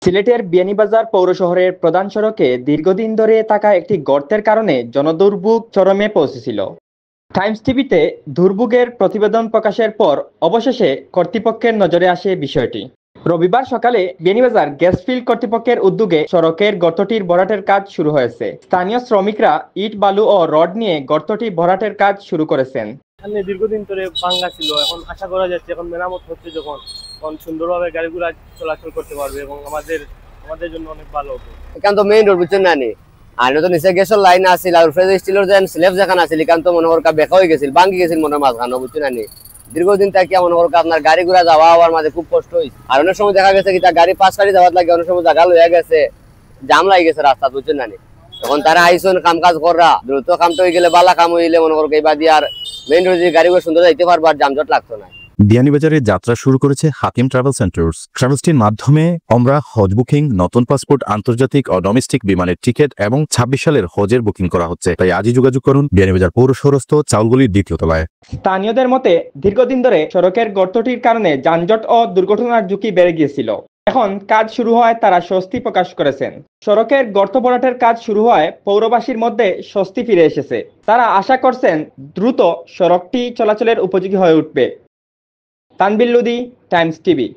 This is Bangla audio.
সিলেটের বিয়ানীবাজার পৌর শহরের প্রধান সড়কে দীর্ঘদিন ধরে থাকা একটি গর্তের কারণে জনদুর্ভোগ চরমে পৌঁছেছিল। টাইমস টিভিতে দুর্ভোগের প্রতিবেদন প্রকাশের পর অবশেষে কর্তৃপক্ষের নজরে আসে বিষয়টি। রবিবার সকালে বিয়ানীবাজার গ্যাসফিল্ড কর্তৃপক্ষের উদ্যোগে সড়কের গর্তটির ভরাটের কাজ শুরু হয়েছে। স্থানীয় শ্রমিকরা ইট, বালু ও রড নিয়ে গর্তটি ভরাটের কাজ শুরু করেছেন। দীর্ঘদিন ধরে ভাঙ্গা ছিল, এখন আশা করা যাচ্ছে এখন মেরামত হচ্ছে যখন সুন্দরভাবে গাড়িগুলো চলাচল করতে পারবে এবং আমাদের জন্য অনেক ভালো হবে। এখান তো মেইন রোড বুঝছেন না নি, আর তো নিচে গ্যাসের লাইন আছিল আর ফ্রেজ স্টিলের যেন স্ল্যাব যেখানে আছিল এখান তো মনে করকা বেকা হয়ে গেছিল, ভাঙ্গি গেছিল মনে মাঝখানে বুঝছেন না নি। দীর্ঘদিন থেকে মনে করকা আপনার গাড়ি ঘোড়া যাওয়া হওয়ার মাঝে খুব কষ্ট হয়েছে। আর অনেক সময় দেখা গেছে কি তার গাড়ি পাঁচ গাড়ি যাওয়ার লাগে অনেক সময় জায়গা লইয়া গেছে, জাম লাগি গেছে রাস্তা বুঝছেন না নি। তখন তারা আইসন কাম কাজ করা দ্রুত কামটা হয়ে গেলে বালা কাম হইলে মনে করো এইবার দিয়ে আর মেইন রোডে গাড়িগুলো সুন্দর যাইতে পারবো আর যানজট লাগতো না। বিয়ানীবাজারে যাত্রা শুরু করেছে হাকিম ট্রাভেল সেন্টার্স। ট্রাভেলসটির মাধ্যমে আমরা হজ বুকিং, নতুন পাসপোর্ট, আন্তর্জাতিক ও ডোমেস্টিক বিমানের টিকিট এবং 26 সালের হজের বুকিং করা হচ্ছে। তাই আজই যোগাযোগ করুন বিয়ানীবাজার পৌর শহরস্থ চাউলগুলির দ্বিতীয় তলায়। স্থানীয়দের মতে দীর্ঘদিন ধরে সড়কের গর্তটির কারণে যানজট ও দুর্ঘটনার ঝুঁকি বেড়ে গিয়েছিল। এখন কাজ শুরু হওয়ায় তারা স্বস্তি প্রকাশ করেছেন। সড়কের গর্ত ভরাটের কাজ শুরু হওয়ায় পৌরবাসীর মধ্যে স্বস্তি ফিরে এসেছে। তারা আশা করছেন দ্রুত সড়কটি চলাচলের উপযোগী হয়ে উঠবে। তানবিল লোধি, টাইমস টিভি।